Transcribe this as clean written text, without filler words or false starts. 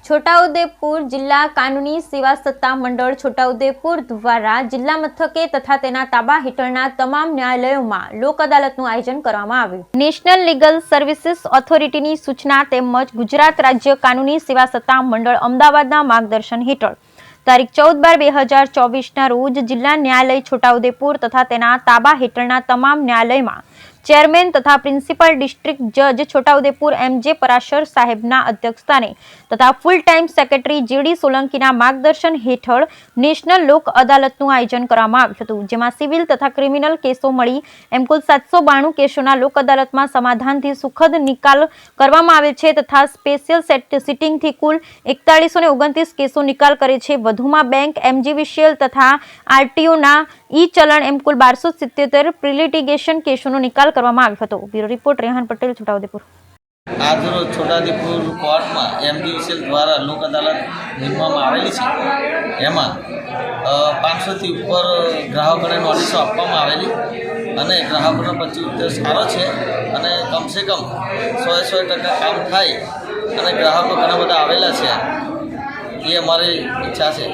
છોટાઉદેપુર જિલ્લા કાનૂની સેવા સત્તા મંડળ છોટાઉદેપુર દ્વારા જિલ્લા મથકે તથા તેના તાબા હેઠળના તમામ ન્યાયાલયોમાં લોક અદાલતનું આયોજન કરવામાં આવ્યું. નેશનલ લીગલ સર્વિસીસ ઓથોરિટીની સૂચના તેમજ ગુજરાત રાજ્ય કાનૂની સેવા સત્તા મંડળ અમદાવાદના માર્ગદર્શન હેઠળ તારીખ 14/12/2024ના રોજ જિલ્લા ન્યાયાલય છોટાઉદેપુર તથા તેના તાબા હેઠળના તમામ ન્યાયાલયમાં ચેરમેન તથા પ્રિન્સિપલ ડિસ્ટ્રિક્ટ જજ છોટાઉદેપુર M.J. પરાશર સાહેબના અધ્યક્ષસ્થાને તથા ફૂલ ટાઈમ સેક્રેટરી J.D. સોલંકીના માર્ગદર્શન હેઠળ નેશનલ લોક અદાલતનું આયોજન કરવામાં આવ્યું હતું, જેમાં સિવિલ તથા ક્રિમિનલ કેસો મળી એમ કુલ 792 કેસોના લોક અદાલતમાં સમાધાનથી સુખદ નિકાલ કરવામાં આવે છે તથા સ્પેશિયલ સિટિંગથી કુલ 4129 કેસો નિકાલ કરે છે. વધુમાં બેંક, MGVCL તથા RTOના ચલણ એમ કુલ 1277 પ્રિલિટિગેશન કેસોનો નિકાલ કરવામાં આવ્યો હતો. Bureau report Rehan Patel, Chhota Udepur. આજરોજ છોટાઉદેપુર કોર્ટમાં MGVCL દ્વારા લોક અદાલત નીમવામાં આવેલી છે. એમાં 500થી ઉપર ગ્રાહકોને નોટિસો આપવામાં આવેલી અને ગ્રાહકોનો પ્રત્યુત્તર સારો છે અને કમસે કમ 100% કામ થાય અને ગ્રાહકો ઘણા બધા આવેલા છે એ અમારી ઈચ્છા છે.